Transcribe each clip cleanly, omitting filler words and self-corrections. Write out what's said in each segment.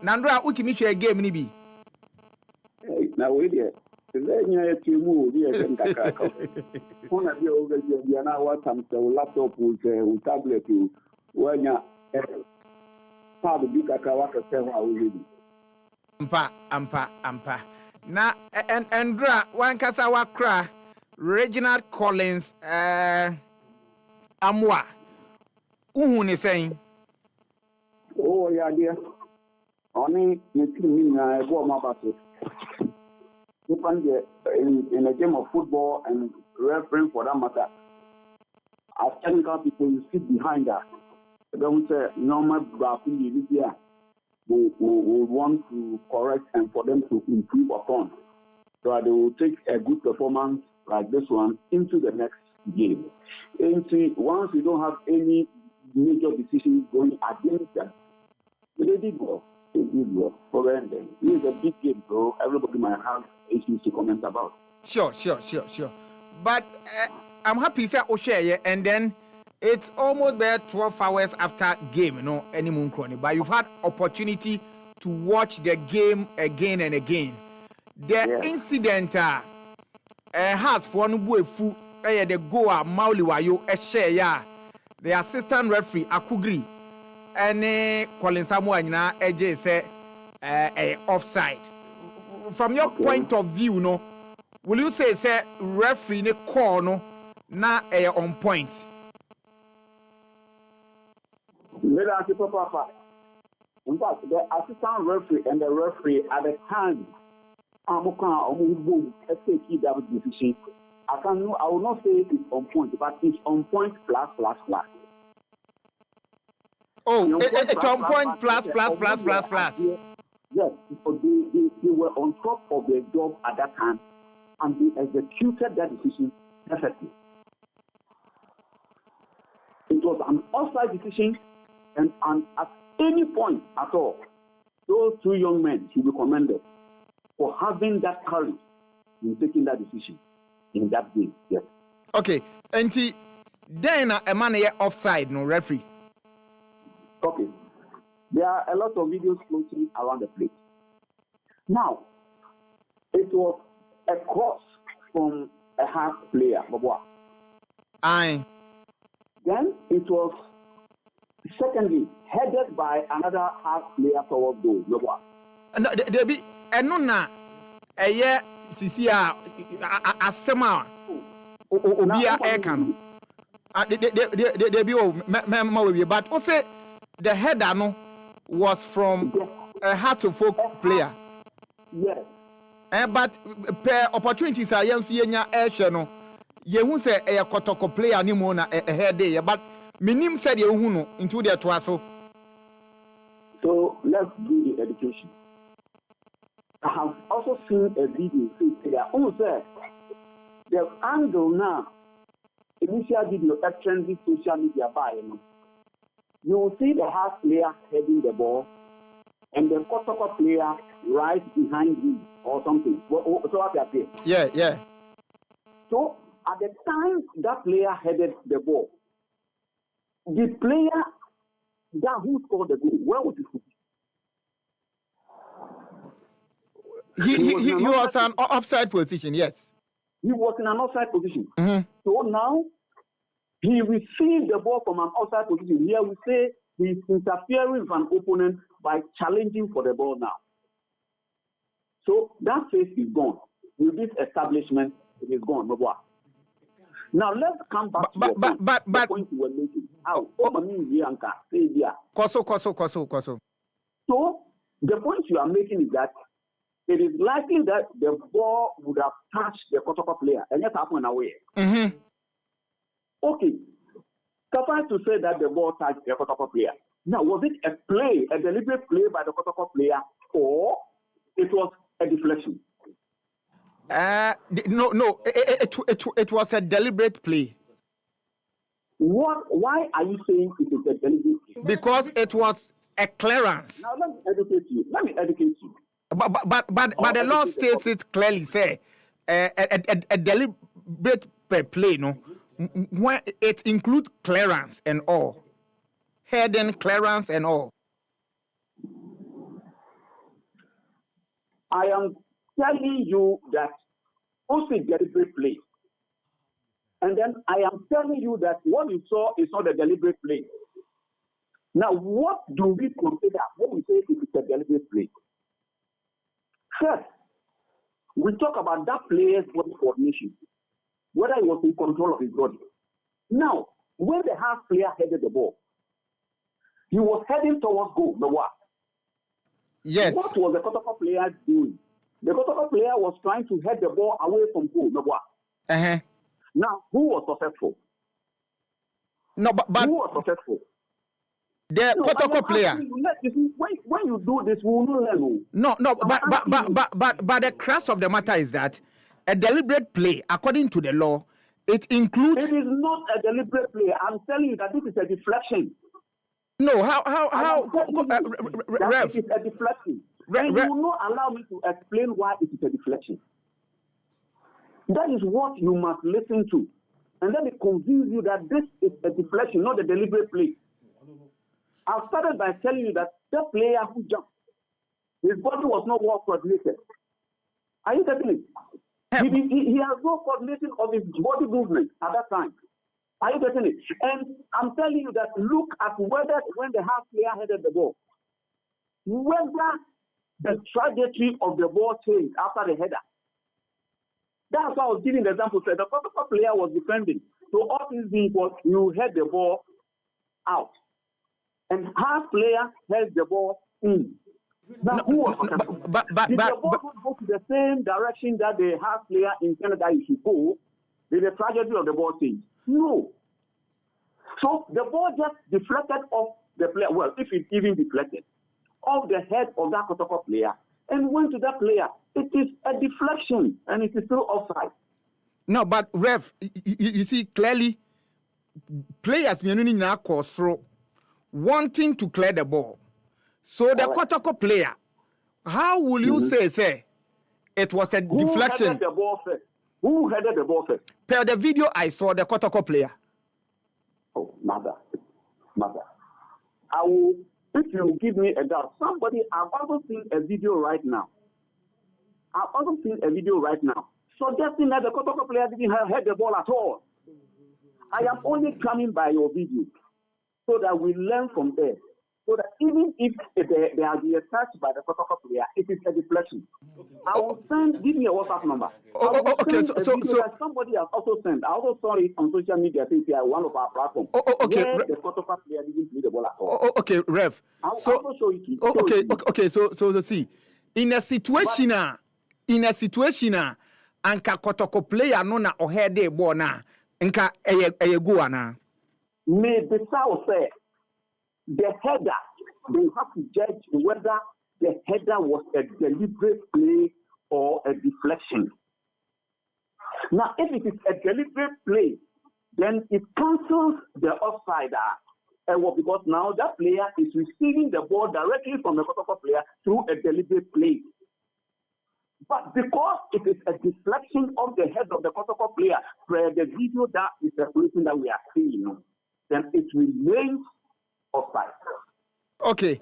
Nandra ultimi share game ni bi. Na we there. Then you team we dey can kaka. Una be over there na what some laptop with tablet when ya pad bi kaka wa ka say wa we dey. Ampa. Na Andra one kasa wakra Reginald Collins Amwa. Uhu ni saying. Oh yeah dear. Only the team go my battle. In a game of football and refereeing for that matter, as technical people you sit behind that. They don't say normal graphing here. We want to correct and for them to improve upon. So they will take a good performance like this one into the next game. And once we don't have any major decisions going against them, they did well. For them, this is a big game, so everybody might have issues to comment about. Sure. But I'm happy say Osheye, and then it's almost there 12 hours after game, any moon chronic. But you've had opportunity to watch the game again and again. The incident has for no boy fu the goal Mauli Wayo Esheya, the assistant referee Akugri. Any Colin Samuel na AJ say offside. From your point of view, will you say referee ne call na on point? In fact, the assistant referee and the referee at the time, decision. I will not say it's on point, but it's on point plus. Oh, it's on point plus. Yes, because they were on top of their job at that time, and they executed that decision perfectly. It was an offside decision, and at any point at all, those two young men should be commended for having that courage in taking that decision in that game. Yes. Okay, and then a man offside, no referee. Okay. There are a lot of videos floating around the place. Now, it was a cross from a half player, Babwa. Aye. Then it was secondly headed by another half player towards goal, Babwa. There be enuna eye sisi asema obia ekan. There be but what say the header no was from a heart-to-folk player. Yes. But per opportunities are yenya air no. Yehu say a kotoko player ni mo na head there, but minim said yehu no into the twaso. So let's do the education. I have also seen a video there. Say the angle now, initial video that trendy social media by you will see the half player heading the ball and the Kotoko player right behind him or something. So what you say? Yeah. So at the time that player headed the ball, the player that who scored the goal, where was he? He was an offside position, yes. He was in an offside position. Mm-hmm. So now he received the ball from an offside position. Here we say he's interfering with an opponent by challenging for the ball now. So that phase is gone. With this establishment, it is gone. Now let's come back to the point you were making. Koso. So the point you are making is that it is likely that the ball would have touched the Kotoko player and yet happened away. Mm-hmm. Okay. Suffice to say that the ball touched the Kotoko player. Now, was it a deliberate play by the Kotoko player, or it was a deflection? No. It was a deliberate play. Why are you saying it is a deliberate play? Because it was a clearance. Now let me educate you. But the law states it clearly. Say a deliberate play, no, when it includes clearance and all, heading clearance and all. I am telling you that also deliberate play. And then I am telling you that what you saw is not a deliberate play. Now, what do we consider when we say it is a deliberate play? First, we talk about that player's body coordination, whether he was in control of his body. Now, when the half player headed the ball, he was heading towards goal, the what? Yes. What was the Kotoko player doing? The Kotoko player was trying to head the ball away from goal, the what? Uh-huh. Now, who was successful? No, but who was successful? The Kotoko player. When you do this, we will not learn. No, but the crux of the matter is that a deliberate play, according to the law, it includes. It is not a deliberate play. I'm telling you that this is a deflection. No, how Rev? It is a deflection. And you will not allow me to explain why it is a deflection. That is what you must listen to. And let me convince you that this is a deflection, not a deliberate play. I started by telling you that the player who jumped, his body was not well coordinated. Are you getting it? He has no coordination of his body movement at that time. Are you getting it? And I'm telling you that look at whether when the half player headed the ball, whether the trajectory of the ball changed after the header. That's why I was giving the example. The Kotoko player was defending. So all this being was you head the ball out. And half player held the ball in. Now, who was successful? Did the ball go to the same direction that the half player intended that it should go? Did the trajectory of the ball change? No. So the ball just deflected off the player. Well, if it even deflected off the head of that Kotoko player and went to that player, it is a deflection and it is still offside. No, but Rev, you see clearly, players now cause wanting to clear the ball. So the Kotoko player, how will you say it was a deflection? Headed the ball first? Who headed the ball first? Per the video I saw, the Kotoko player. Oh, mother. I will, if you give me a doubt, I've also seen a video right now. Suggesting that the Kotoko player didn't head the ball at all. I am only coming by your video so that we learn from there. So that even if there has been a touch by the Kotoko player, it is a deflection. I will give me a WhatsApp number. So somebody has also sent. I also saw it on social media, one of our platforms. Where the Kotoko player didn't play the ball at all. Okay, Rev. I'll also show it to you. So see, in a situation, anka Kotoko player no na ohede ball na, nka eye go na. May the South say the header, they have to judge whether the header was a deliberate play or a deflection. Now, if it is a deliberate play, then it cancels the offside. Because now that player is receiving the ball directly from the Kotoko player through a deliberate play. But because it is a deflection of the head of the Kotoko player, where the video that is the solution that we are seeing, then it remains offside. Okay.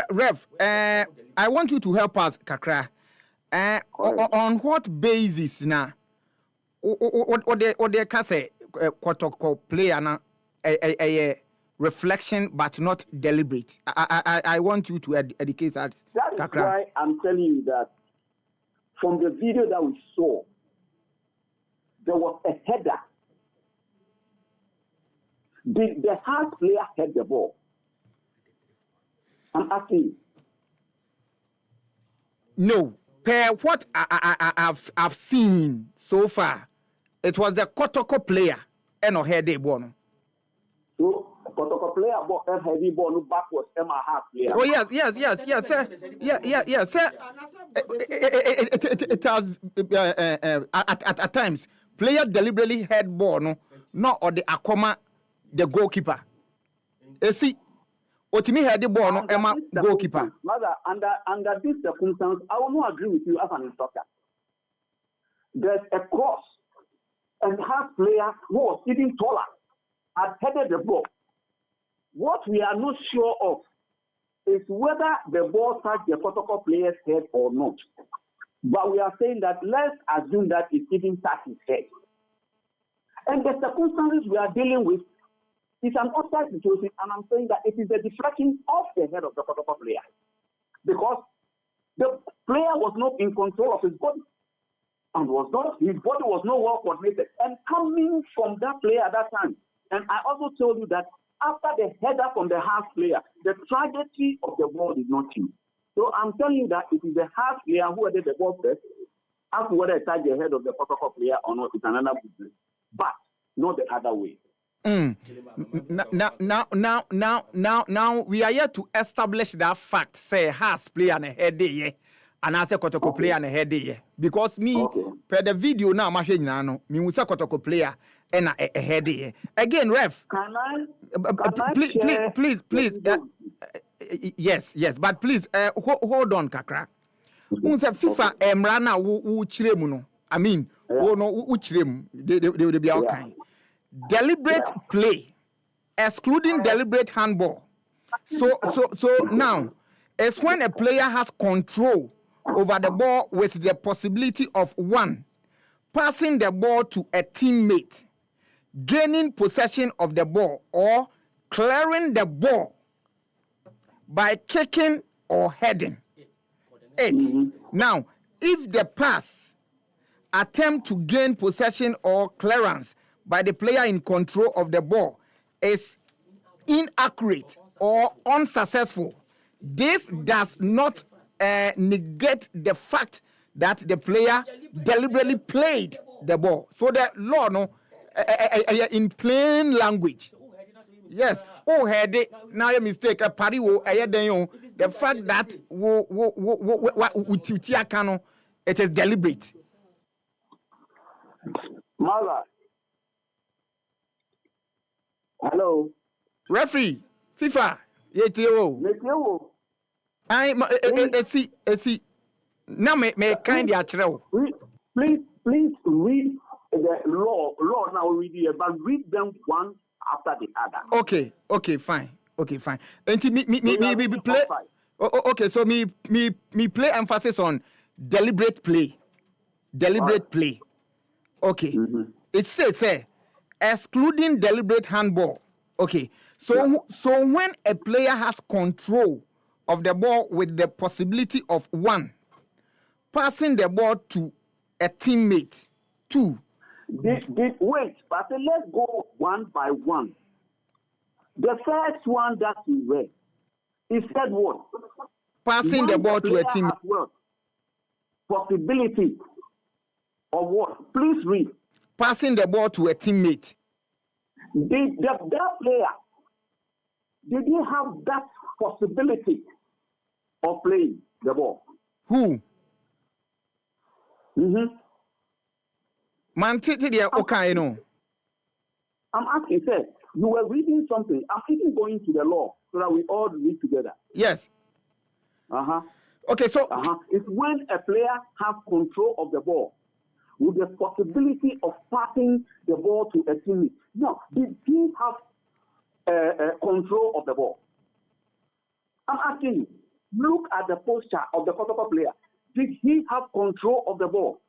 Rev, I want you to help us, Kakra. On what basis now? What they can say, Kotoko player na a reflection but not deliberate. I want you to educate us, Kakra. That is why I'm telling you that from the video that we saw, there was a header. Did the half player head the ball? I'm asking you. No. Per what I've seen so far, it was the Kotoko player and head the ball. So Kotoko player head the ball backwards, half player. Oh yes, sir. Yeah, sir. It has at times player deliberately head ball not or the akoma the goalkeeper. See, Otimi had the ball, no Emma goalkeeper. Mother, under this circumstance, I will not agree with you as an instructor. There's a cross, and half player who was even taller had headed the ball. What we are not sure of is whether the ball touched the protocol player's head or not. But we are saying that let's assume that it didn't touch his head. And the circumstances we are dealing with is an offside situation, and I'm saying that it is the deflection of the head of the protocol player. Because the player was not in control of his body. And his body was not well coordinated. And coming from that player at that time, and I also told you that after the header from the half player, the trajectory of the ball did not change. So I'm telling you that it is the half player who headed the ball first. As to whether it touched the head of the protocol player or not, it's another business. But not the other way. Now we are here to establish that fact. Say has player and a head there, and I say Kotoko player and a head there. Because me per the video now, no, me will say Kotoko player and a head there. Again, ref. Please. Yes, but please hold on, Kakra. Unse FIFA emrana wu chiremu no. I mean, wu chiremu. They be all kind. Deliberate play, excluding deliberate handball. So now, it's when a player has control over the ball with the possibility of one, passing the ball to a teammate, gaining possession of the ball, or clearing the ball by kicking or heading. 8. Now, if the pass attempt to gain possession or clearance by the player in control of the ball is inaccurate or unsuccessful, this does not negate the fact that the player deliberately played the ball. So the law, in plain language, yes, had it now a mistake a pariwo the fact that it is deliberate. Mother. Hello. Referee, FIFA, yetio. See. Now me kind of achrew. Please read the law now read it, but read them one after the other. Okay, fine. And me play. Okay, so me play emphasis on deliberate play. Play. Okay. It states excluding deliberate handball. Okay. So when a player has control of the ball with the possibility of one, passing the ball to a teammate. 2. Wait, but let's go one by one. The first one that we read, it said what? Passing the ball to a teammate. Possibility of what? Please read. Passing the ball to a teammate. That player, did he have that possibility of playing the ball? Who? Man, okay, no. I'm asking, sir, you were reading something. I'm even going to the law so that we all read together. Yes. Okay, so it's when a player has control of the ball with the possibility of passing the ball to a teammate. Now, did he have control of the ball? I'm asking you, look at the posture of the protocol player. Did he have control of the ball?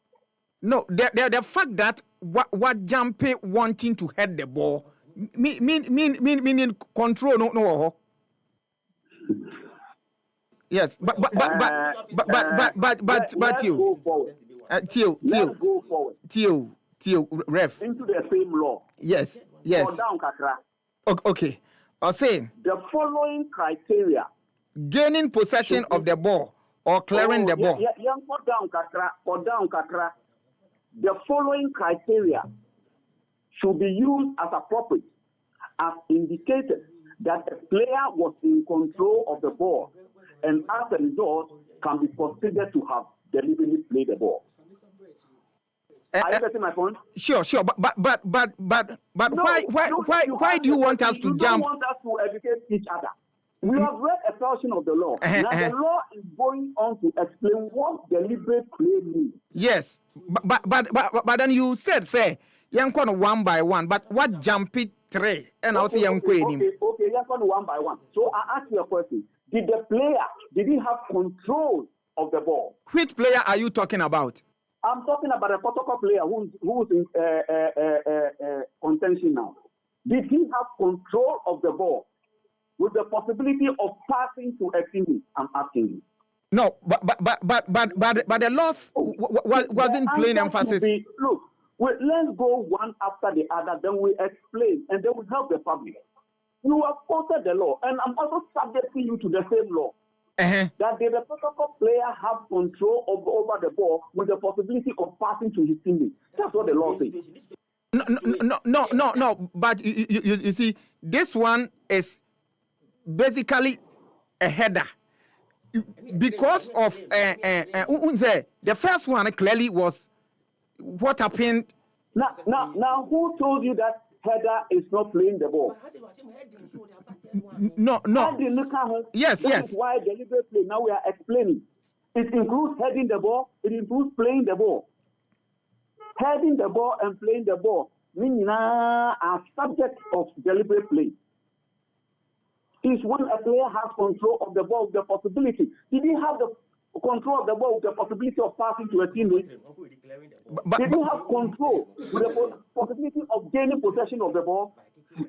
No, the fact that what Jampe wanting to head the ball meaning control no. Yes, but Tio, ref. Into the same law. Yes. Go down, Kakra. Okay. I'll say the following criteria: gaining possession of the ball or clearing the ball. Go down, Kakra. The following criteria should be used as appropriate, as indicated that the player was in control of the ball, and as a result, can be considered to have deliberately played the ball. Are you getting my point? Sure. But no, why do you want us to jump? You don't want us to educate each other. We have read a portion of the law. Now the law is going on to explain what deliberate play means. Yes, but then you said, say, young one by one. But what jump it 3? And I'll say young Okay, young one by one. So I ask you a question. did he have control of the ball? Which player are you talking about? I'm talking about a protocol player who's in contention now. Did he have control of the ball with the possibility of passing to a teammate? I'm asking you. No, but the loss wasn't plain emphasis. Look, let's go one after the other, then we explain, and then we help the public. You have quoted the law, and I'm also subjecting you to the same law. That the protocol player have control over the ball with the possibility of passing to his teammate. That's what the law says. No. But you see, this one is basically a header. Because of the first one clearly was what happened. Now, who told you that header is not playing the ball? No. Yes. That is why deliberate play. Now we are explaining. It includes heading the ball. It includes playing the ball. Heading the ball and playing the ball meaning are subject of deliberate play. Is when a player has control of the ball with the possibility. Did he have the control of the ball with the possibility of passing to a teammate? Did he have control with the possibility of gaining possession of the ball?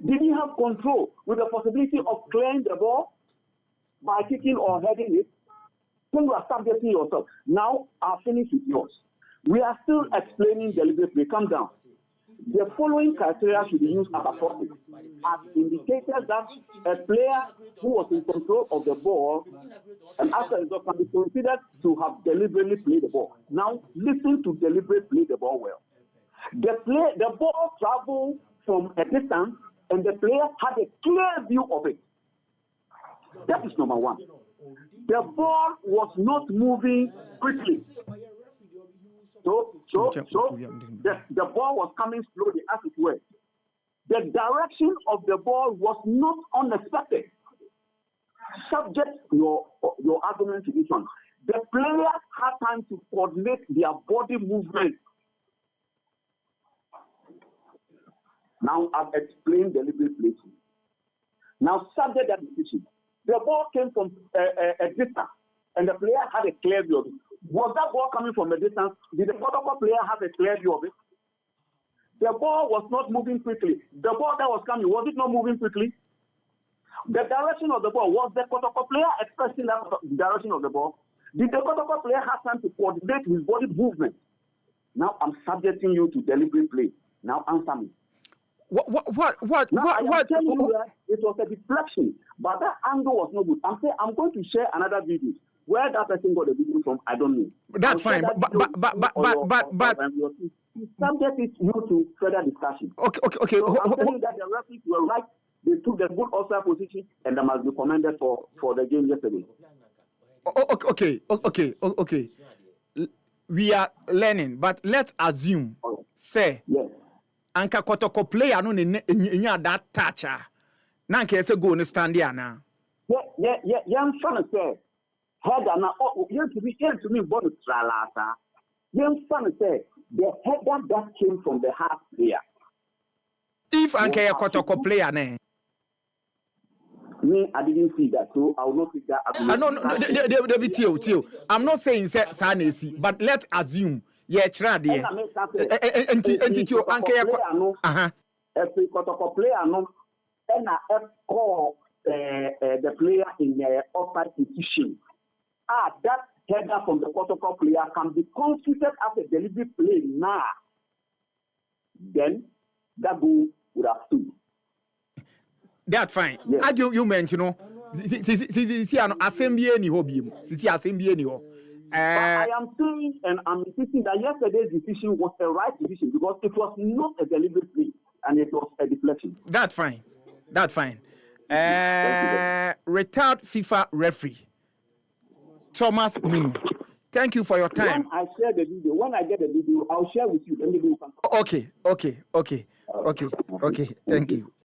Did he have control with the possibility of clearing the ball by kicking or heading it? Then you are subjecting yourself. Now I'll finish with yours. We are still explaining deliberately. Calm down. The following criteria should be used as appropriate, as indicators that a player who was in control of the ball and after result can be considered to have deliberately played the ball. Now, listen to deliberately play the ball well. The ball traveled from a distance and the player had a clear view of it. That is number one. The ball was not moving quickly. So the ball was coming slowly, as it were. The direction of the ball was not unexpected. Subject your argument to this one. The player had time to coordinate their body movement. Now I've explained deliberate play. Now subject that decision. The ball came from a distance, and the player had a clear view of it. Was that ball coming from a distance? Did the protocol player have a clear view of it? The ball was not moving quickly. The ball that was coming, was it not moving quickly? The direction of the ball, was the protocol player expressing that direction of the ball? Did the protocol player have time to coordinate his body movement? Now I'm subjecting you to deliberate play. Now answer me. What? I'm telling you that it was a deflection, but that angle was not good. I'm going to share another video. Where that person got the video from, I don't know. That's fine, but subject is you to further discussion. Okay. So I'm telling you that the referees were right. They took the good offside position, and they must be commended for the game yesterday. Okay. We are learning, but let's assume, say, yes. Anka kotoko player no nya that toucher. Na nka ese go no stand there na. Yeah. I'm trying to say. Header now, you to me, but tralasa. I'm trying to say the header that came from the half player. If Anka kotoko player ne. Me, I didn't see that, so I will not take that. No, they be Tio. I'm not saying say Sanesi, but let's assume. Yeah, try there. Entity Anka. If the protocol player no, and I call the player in the offside position. That header from the protocol player can be considered as a deliberate play now. Then that goal would have stood. That's fine. Yes. As you mentioned, see, assembly any hobby. See, assembly any ho. I am saying and I'm insisting that yesterday's decision was the right decision because it was not a deliberate play and it was a deflection. That's fine. Retired FIFA referee Thomas Nunu. Thank you for your time. When I share the video, when I get the video, I'll share with you. Okay. Thank you.